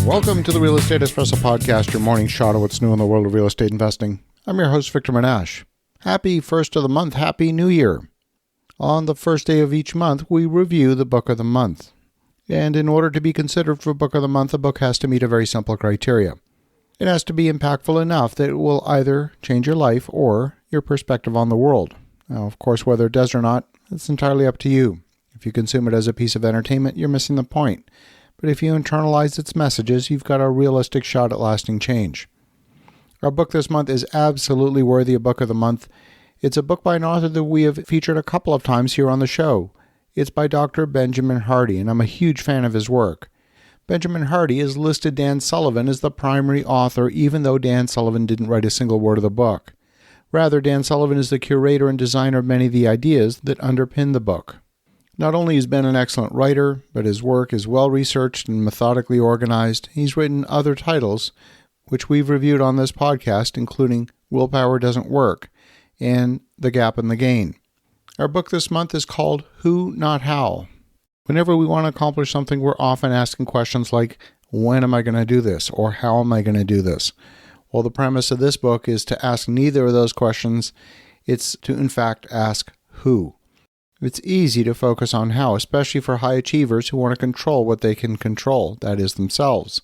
Welcome to the Real Estate Espresso Podcast, your morning shot of what's new in the world of real estate investing. I'm your host, Victor Menasce. Happy first of the month. Happy New Year. On the first day of each month, we review the book of the month. And in order to be considered for book of the month, a book has to meet a very simple criteria. It has to be impactful enough that it will either change your life or your perspective on the world. Now, of course, whether it does or not, it's entirely up to you. If you consume it as a piece of entertainment, you're missing the point. But if you internalize its messages, you've got a realistic shot at lasting change. Our book this month is absolutely worthy of Book of the Month. It's a book by an author that we have featured a couple of times here on the show. It's by Dr. Benjamin Hardy, and I'm a huge fan of his work. Benjamin Hardy has listed Dan Sullivan as the primary author, even though Dan Sullivan didn't write a single word of the book. Rather, Dan Sullivan is the curator and designer of many of the ideas that underpin the book. Not only has he been an excellent writer, but his work is well-researched and methodically organized. He's written other titles, which we've reviewed on this podcast, including Willpower Doesn't Work and The Gap and the Gain. Our book this month is called Who Not How. Whenever we want to accomplish something, we're often asking questions like, when am I going to do this? Or how am I going to do this? Well, the premise of this book is to ask neither of those questions. It's to, in fact, ask who. It's easy to focus on how, especially for high achievers who want to control what they can control, that is, themselves.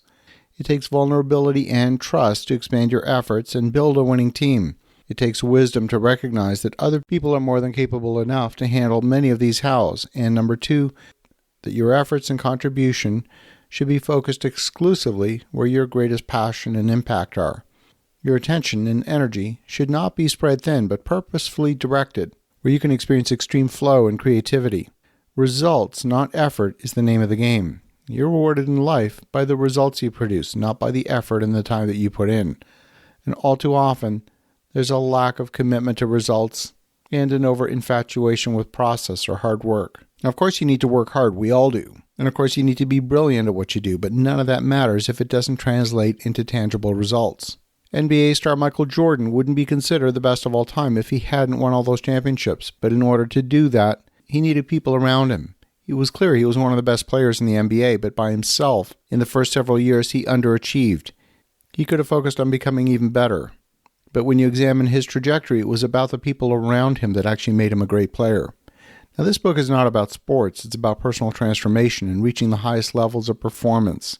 It takes vulnerability and trust to expand your efforts and build a winning team. It takes wisdom to recognize that other people are more than capable enough to handle many of these hows. And number two, that your efforts and contribution should be focused exclusively where your greatest passion and impact are. Your attention and energy should not be spread thin, but purposefully directed, where you can experience extreme flow and creativity. Results, not effort, is the name of the game. You're rewarded in life by the results you produce, not by the effort and the time that you put in. And all too often, there's a lack of commitment to results and an over-infatuation with process or hard work. Now, of course, you need to work hard. We all do. And of course, you need to be brilliant at what you do, but none of that matters if it doesn't translate into tangible results. NBA star Michael Jordan wouldn't be considered the best of all time if he hadn't won all those championships. But in order to do that, he needed people around him. It was clear he was one of the best players in the NBA, but by himself, in the first several years, he underachieved. He could have focused on becoming even better. But when you examine his trajectory, it was about the people around him that actually made him a great player. Now, this book is not about sports. It's about personal transformation and reaching the highest levels of performance.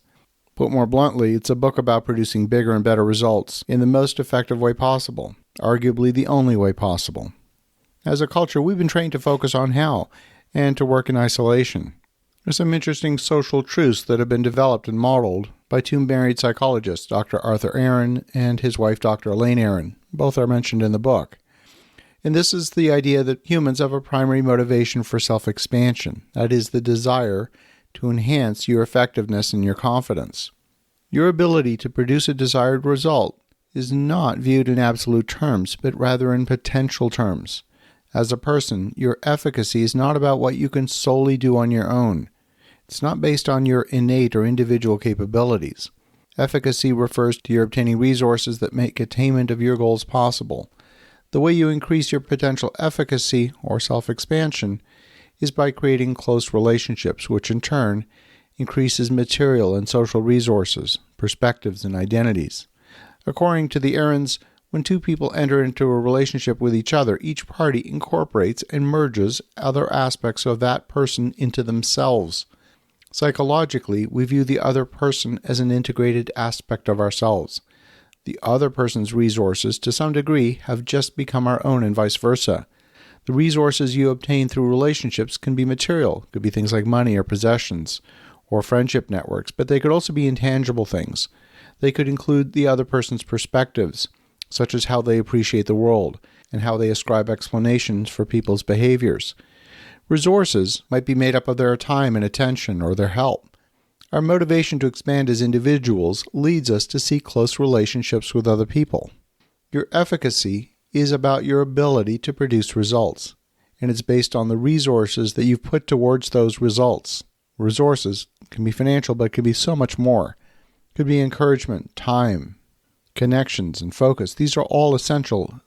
Put more bluntly, it's a book about producing bigger and better results in the most effective way possible, arguably the only way possible. As a culture, we've been trained to focus on how and to work in isolation. There's some interesting social truths that have been developed and modeled by two married psychologists, Dr. Arthur Aaron and his wife, Dr. Elaine Aaron. Both are mentioned in the book. And this is the idea that humans have a primary motivation for self-expansion, that is, the desire to enhance your effectiveness and your confidence. Your ability to produce a desired result is not viewed in absolute terms, but rather in potential terms. As a person, your efficacy is not about what you can solely do on your own. It's not based on your innate or individual capabilities. Efficacy refers to your obtaining resources that make attainment of your goals possible. The way you increase your potential efficacy or self-expansion is by creating close relationships, which in turn increases material and social resources, perspectives, and identities. According to the Aarons, when two people enter into a relationship with each other, each party incorporates and merges other aspects of that person into themselves. Psychologically, we view the other person as an integrated aspect of ourselves. The other person's resources, to some degree, have just become our own and vice versa. The resources you obtain through relationships can be material, could be things like money or possessions, or friendship networks, but they could also be intangible things. They could include the other person's perspectives, such as how they appreciate the world and how they ascribe explanations for people's behaviors. Resources might be made up of their time and attention or their help. Our motivation to expand as individuals leads us to seek close relationships with other people. Your efficacy is about your ability to produce results, and it's based on the resources that you've put towards those results. Resources can be financial, but can be so much more. It could be encouragement, time, connections, and focus. These are all essential.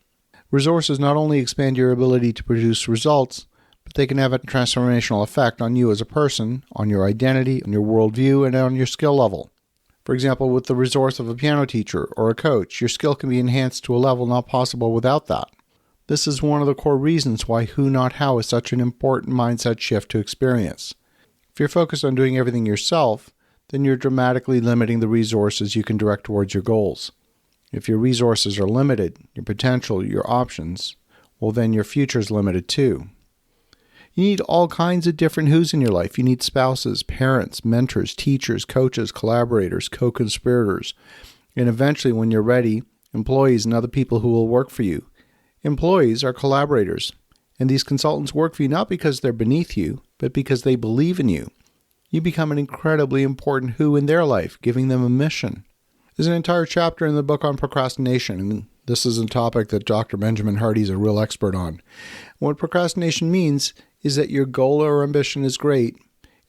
Resources not only expand your ability to produce results, but they can have a transformational effect on you as a person, on your identity, on your worldview, and on your skill level. For example, with the resource of a piano teacher or a coach, your skill can be enhanced to a level not possible without that. This is one of the core reasons why Who Not How is such an important mindset shift to experience. If you're focused on doing everything yourself, then you're dramatically limiting the resources you can direct towards your goals. If your resources are limited, your potential, your options, well then your future is limited too. You need all kinds of different who's in your life. You need spouses, parents, mentors, teachers, coaches, collaborators, co-conspirators, and eventually when you're ready, employees and other people who will work for you. Employees are collaborators, and these consultants work for you not because they're beneath you, but because they believe in you. You become an incredibly important who in their life, giving them a mission. There's an entire chapter in the book on procrastination, and this is a topic that Dr. Benjamin Hardy is a real expert on. What procrastination means is that your goal or ambition is great.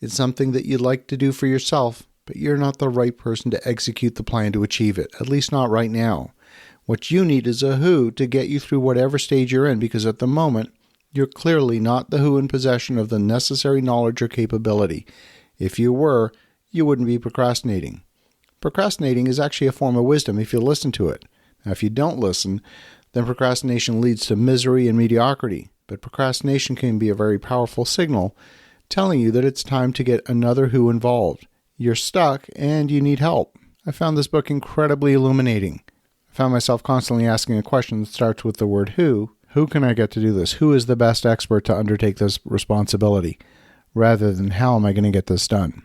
It's something that you'd like to do for yourself, but you're not the right person to execute the plan to achieve it, at least not right now. What you need is a who to get you through whatever stage you're in, because at the moment, you're clearly not the who in possession of the necessary knowledge or capability. If you were, you wouldn't be procrastinating. Procrastinating is actually a form of wisdom if you listen to it. Now, if you don't listen, then procrastination leads to misery and mediocrity. But procrastination can be a very powerful signal telling you that it's time to get another who involved. You're stuck and you need help. I found this book incredibly illuminating. I found myself constantly asking a question that starts with the word who. Who can I get to do this? Who is the best expert to undertake this responsibility? Rather than how am I going to get this done?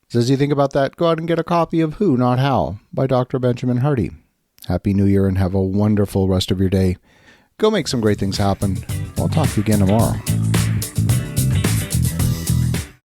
So as you think about that, go out and get a copy of Who Not How by Dr. Benjamin Hardy. Happy New Year and have a wonderful rest of your day. Go make some great things happen. I'll talk to you again tomorrow.